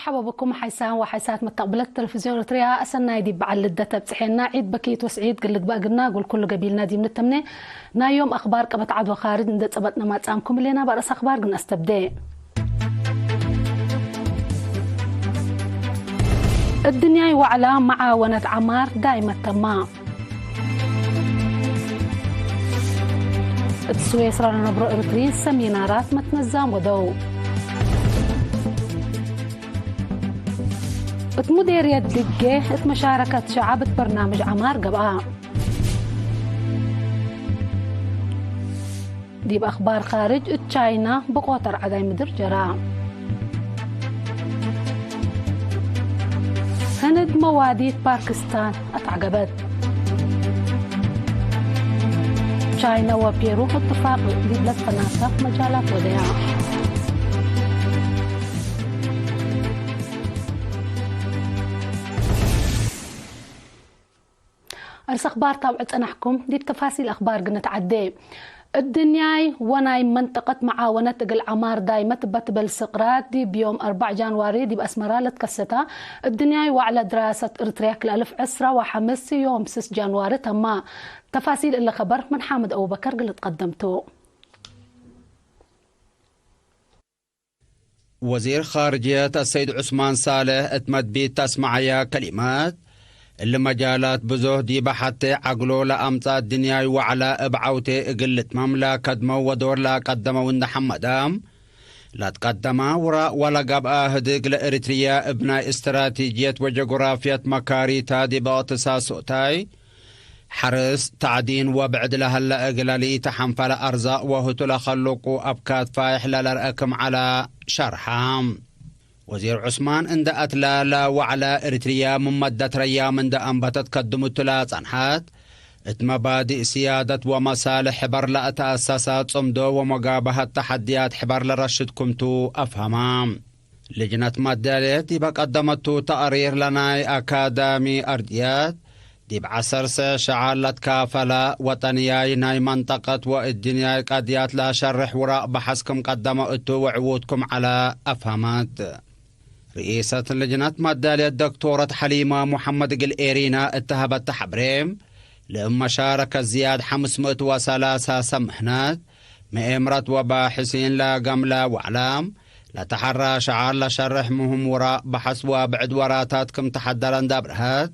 مرحبا بكم حيسان وحيسات متقبلات تلفزيون إريتريا أسنا يدي بعل الدتا بصحينا عيد بكيت وسعيد قلت بقى قلنا قول كل قبيل نادي من التمنى نا يوم أخبار قبت عدوى خارج ندت صبتنا ما تسامكم لنا برأس أخبار قلنا استبدأ الدنيا وعلى معاونة عمار دائما تمام السويس رانا نبرو إريتري سمينارات متنظم ودو مديرية دقة مشاركة شعب برنامج عمار قبعة دي بأخبار خارج تشاينا بقوتر عداي مدر جرا هند مواديد باكستان اتعقبت تشاينا وبيرو اتفاق دي بلد تناسق مجالات وديع أرس أخبار طابعت أنحكم دي بتفاصيل أخبار قلنا عدي الدنياي وناي منطقة معاونة تقل عمار دايمة بتبل سقرات دي بيوم 4 جانواري دي بأسمرالة كستا الدنياي وعلى دراسة إرترياك الألف عسرة وحمس يوم 6 جانواري تما تفاصيل اللي خبر من حامد أبو بكر قلت قدمته. وزير خارجية السيد عثمان صالح اتمد بيت تسمعيا كلمات اللي مجالات بزوه دي بحتى عقلو لأمطى الدنيا وعلى ابعوتي قلت مملا كدمو ودور لا قدمو ان حمدام لا تقدما وراء ولا قبقى هدق لإريتريا ابناء استراتيجية وجغرافية مكاريتا دي باقتصا سوتاي حرس تعدين وبعد لها اللي تحنفل أرزاق وهتل خلقوا أبكات فايح للرأكم على شرحام وزير عثمان عند أتلالا وعلى إريتريا ممدة ريام عند أنبتت قدم الثلاث أنحات اتمبادئ سيادة ومصالح حبر لأتأسسات صمدو ومقابهة تحديات حبر لرشدكم تو أفهمام لجنة مدالية دي بقدمتو تقرير لناي أكادامي أرديات دي بعسر شعالت كافلة وطنياي ناي منطقة والدنيا قديات لا شرح وراء بحثكم قدمتو وعوودكم على أفهمات رئيسة اللجنة مدالية الدكتورة حليمة محمد قل إيرينا اتهبت تحبريم لأم شارك زياد 503 سمحنات مئمرة وباحثين لا قملة وعلام لا تحرى شعار لا شرح مهم وراء بحث وابعد وراتاتكم تحدران دابرهات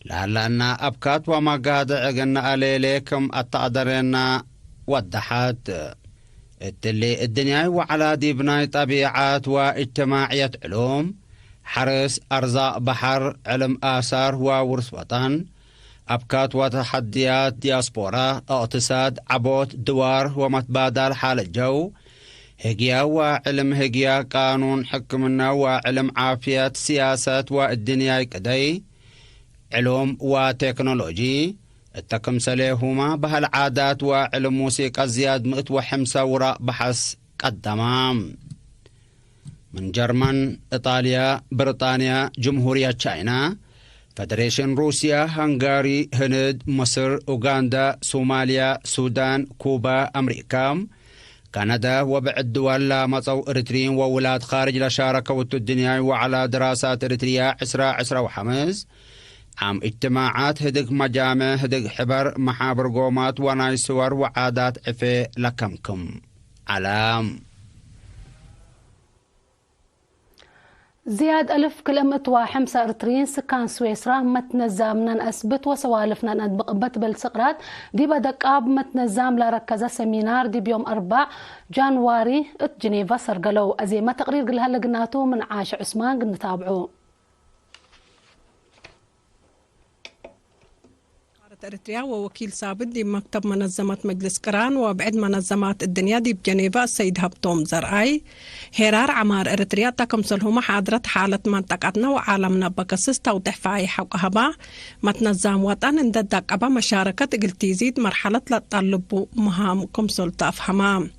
لأن أبكات وما قاد عقنا أليليكم التقدرين ودحات اللي الدنيا وعلى دي بناي طبيعات واجتماعية علوم حرس أرزاق بحر علم آثار وورث وطن أبكات وتحديات دياسبورا اقتصاد عبوت دوار ومتبادل حال الجو هجيا وعلم هجيا قانون حكمنا وعلم عافية سياسة والدنيا كدي علوم وتكنولوجي التكمسليهما بهالعادات وعلم موسيقى زياد مئت وحمسة وراء بحث قدمام من جرمن إيطاليا بريطانيا جمهورية تشاينا فدريشن روسيا هنغاري هند مصر أوغندا صوماليا سودان كوبا أمريكا كندا وبعد دول لا مصو إريتريين وولاد خارج لشاركوا الدنيا وعلى دراسات إريتريا عسرة وحمز عم اجتماعات هدق مجامع هدق حبر محابر قومات وناي صور وعادات عفي لكمكم علام زياد 1000 كلمة وحمسة إرتريين سكان سويسرا متنزامنا أثبت وسوالفنا نطبقبت بالسقرات دي بدك آب متنزام لركزة سمينار دي بيوم 4 جانواري جنيفا سرقلو أزيمة تقرير قلها لقناتو من عاش عثمان قد نتابعوه إريتريا ووكيل سابق لمكتب منظمة مجلس قران وبعد منظمات الدنيا دي بجنيفا السيد هبتوم زرعي هيرار عمار إريتريا تكمسلهما حاضرة حالة منطقتنا وعالمنا بقصص توضح فاي حقها متنظم وطن انددك أبا مشاركة قل تزيد مرحلة لطلب مهام كمسل تفهمام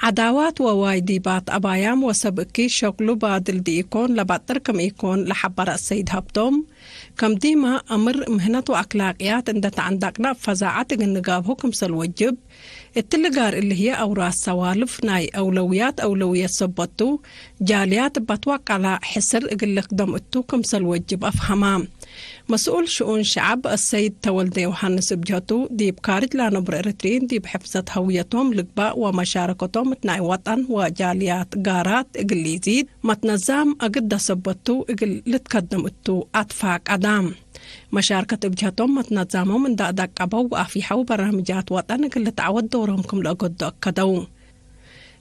عداوات ووايديبات أبايام وسبكي شغلو بادل دي يكون لبطر كم يكون لحبر السيد هبتم كم ديما أمر مهنة وأخلاقيات عندت عندنا فزاعات النقاب حكم سلوجب التلقار اللي هي أوراس سوالف ناي أولوية سبطو جاليات بتوقع على حسر إقل قدم التوكم سلوجب أفهمام مسؤول شؤون شعب السيد تولد يوحنس بجهتو ديب كارج لانبر إريتريين ديب حفظة هويتهم لقباء ومشاركتهم متناي وطن وجاليات قارات إقل يزيد متنظام أقد سبطو إقل لتقدم التو أطفاق أدام مشاركة بجهتهم متنظامهم من دقدق أبو وأفيحو برامجات وطن إقل تعود دورهم كم لأقد أكدو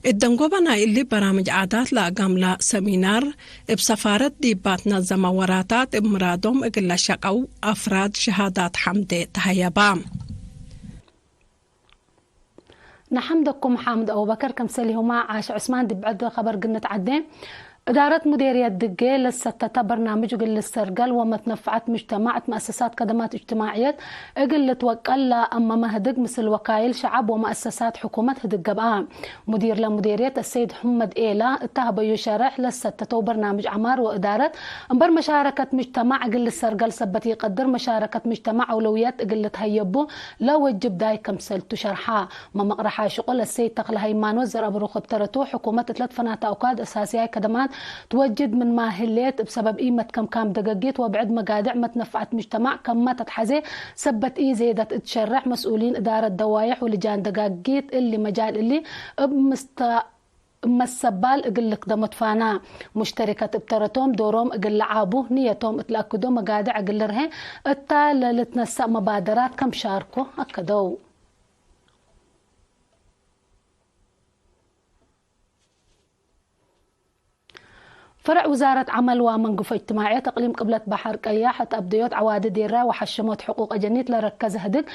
الدنقوبنا اللي برامج عادات لأقام سمينار بسفارة ديبات نظم وراتات بمرادهم إقل شقو أفراد شهادات حمد تهيبام نحمدكم حامد أبو بكر كمسلي هما عاش عثمان دي بعد خبر قلنا عدين إدارة مديرية دقي لستة برنامج قل السرقل ومتنفعت مجتمعات مؤسسات خدمات اجتماعية قل توكل أما مهدق مثل وكايل شعب ومؤسسات حكومة هدق قبعة مدير لمديرية السيد محمد إيلا اتهب يشارح لستة برنامج عمار وإدارة انبر مشاركة مجتمع قل السرقل سبت يقدر مشاركة مجتمع أولويات قل تهيبه لو وجب داي كمسل تشرحها ما مقرحة شغل السيد تقل هيمان وزر أبو رخب ترتو حكومة 3 فنات أوقات أساسية خدمات توجد من ماهليت بسبب قيمة كم دقاقيت وبعد مقادع متنفعت مجتمع كم ما تتحزي سبت زيادة تشرح مسؤولين إدارة دوايح ولجان دقاقيت اللي مجال اللي السبال اقل قدمت فانا مشتركة ابترتهم دورهم اقل عابو نيتهم اتلاكدوا مقادع اقل رهي التال لتنسى مبادرات كم شاركوا اكدوا فرع وزارة عمل ومنقف اجتماعية تقليم قبلة بحر قياحة أبديوت عواد ديرا وحشموت حقوق جنيت لركز هدق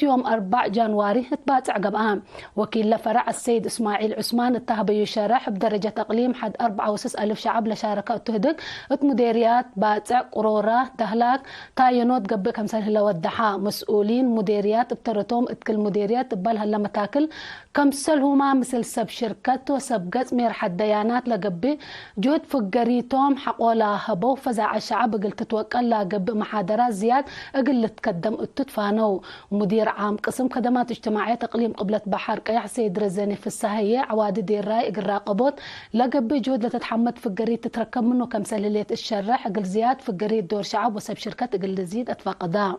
يوم 4 جانواري اتباتع قبعام وكيل لفرع السيد إسماعيل عثمان اتهب يشارح بدرجة تقليم حد 4,500 شعب لشاركة تهدق مديريات باتع قرورة دهلاك تاينوت قبل كمسل هلا ودحا مسؤولين مديريات ابترتهم اتكل مديريات ببالها لما تاكل كمسل هما مثل سب شركات وسب قسم يرحد ديانات لقبي جهد فقريتهم حقولا هبو فزع الشعب قلت توكل لا قب محاضرات زياد قل تقدم التدفانو مدير عام قسم خدمات اجتماعية تقليم قبلة بحر قيح سيد رزاني في السهية عواد دير راي قراقبوت لقب جهد لتتحمد فقريت تتركب منه كمسل ليت الشرح قل زياد فقريت دور شعب وسب شركات قل زيد اتفاقدا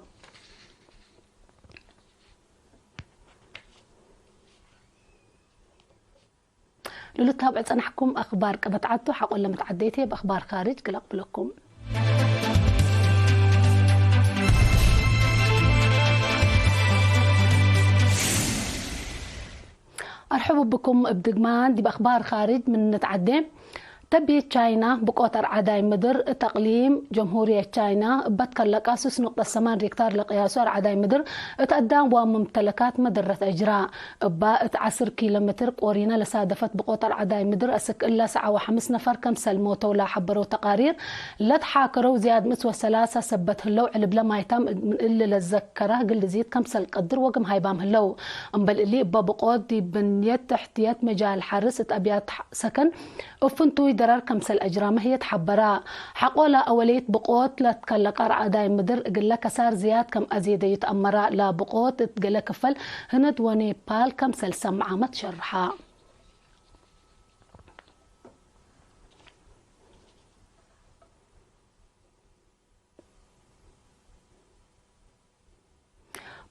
لولو تابعت أنا حكم أخبار كبتعدتو حقول لما تعديتي بأخبار خارج قلق لكم أرحب بكم بدقمان دي بأخبار خارج من نتعدي تبي تشاينا بقوتر عداي مدر تقليم جمهورية تشاينا بتكلك أسس نقطة 8 ريكتار لقياسور عداي مدر تقدام وممتلكات مدرة إجراء باء 10 كيلومتر قورينا لسادفت بقوتر عداي مدر أسك إلا ساعة وحمس نفر كمسل موتو لا حبروا تقارير لا تحاكروا زياد مسوى 3 سبت هلو علب لما يتم من اللي لتذكره قل زيد كمسل قدر وقم هايبام هلو أمبل اللي بقوت دي بنيت تحتيات مجال حرس أبيات سكن وفنتوي درار كمسل أجرام هي تحبرا حقولا أوليت بقوت لا تكلق أرعى دايم مدر قل كسار زياد كم أزيد يتأمرا لا بقوت تقل كفل هند ونيبال كمسل سمعة متشرحا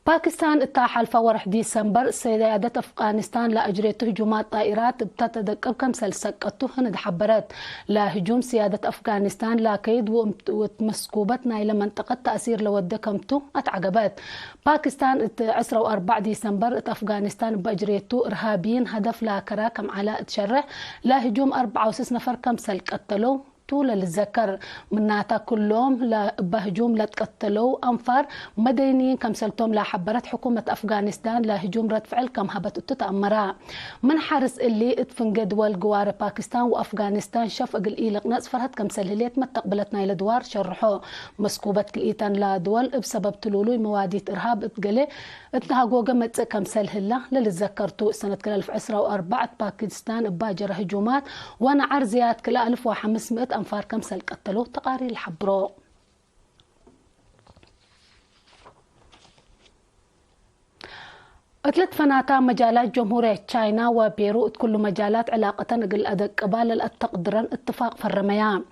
باكستان اتاح الفور 1 ديسمبر سيادة أفغانستان لأجريت هجومات طائرات بتتدقب كمسل سقطته هند حبرت لا هجوم سيادة أفغانستان لا كيد وتمسكوبتنا إلى منطقة تأثير لودكمته أتعقبت باكستان 4 ديسمبر أفغانستان بأجريته إرهابيين هدف لا كراكم على تشرح لا هجوم 4 نفر كمسل قتلوا طول الذكر مناتا كلهم بهجوم لتقتلوا أنفار مدنيين كم سلتهم لا حبرت حكومة أفغانستان لهجوم رد فعل كم هبت تتأمرا من حرس اللي ادفن جدول جوار باكستان وأفغانستان شاف أقل إيلق ناس فرهت كم سلهليت ما تقبلتنا لدوار شرحوا مسكوبة كليتان لا دول بسبب تلولوي مواديت إرهاب اتقلي اتنها جوجا متسق كم سلهلا للذكرتو سنة كلا 2004 باكستان باجر هجومات وانا عرزيات كلا 1500 أنفار كم سل قتلوا تقارير الحبرو. ثلاث فناتا مجالات جمهورية تشاينا وبيرو كل مجالات علاقة نقل أدق قبال التقدرن اتفاق في الرميان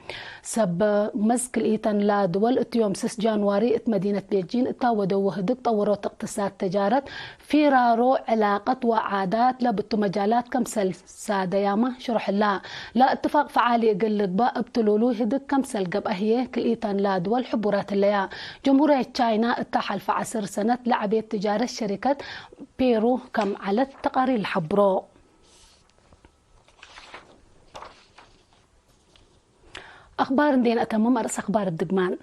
سب مسك الإيتان لا دول اتيوم 6 جانواري ات مدينة بيجين اتاودوا وهدق طوروا اقتصاد تجارة في رارو علاقة وعادات لبتو مجالات كمسل سادياما شرح الله لا اتفاق فعالي يقل لقباء ابتلولو هدق كمسل قبأهيه كالإيتان لا دول حبورات الليا جمهورية تشاينا اتحل في 10 سنة لعبية تجارة شركة بيرو كم على التقارير الحبرو. أخبار دين أتمم أرس أخبار الدقمان.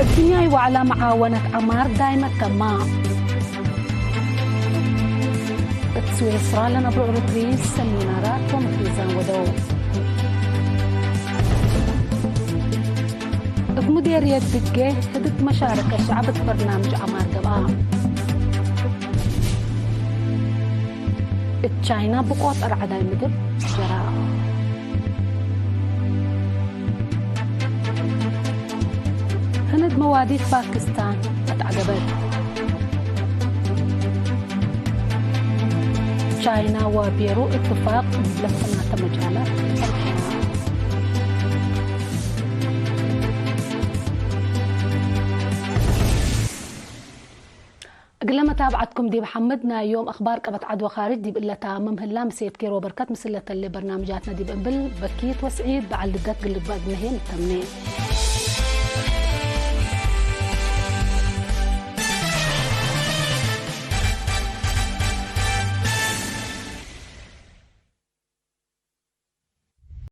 الدنيا وعلى معاونة عمار دايما تمام. سويسرا لنا برؤرتريس سمينارات ومكيزان ودو. بمديرية دقة هدت مشاركة شعبة برنامج عمار قبعة. تشاينا بقوة أرعداي مدر جراء. هند مواديد باكستان اتعقبت. تشاينا وبيرو اتفاق لفنات مجالات الحياة. قلنا متابعتكم دي محمدنا يوم أخبار قبت عدوى خارج دي بقلة تامم هلا مسيت كيرو بركات مسلة اللي برنامجاتنا دي بقبل بكيت وسعيد بعلقات قلت بقى نهين التمنين.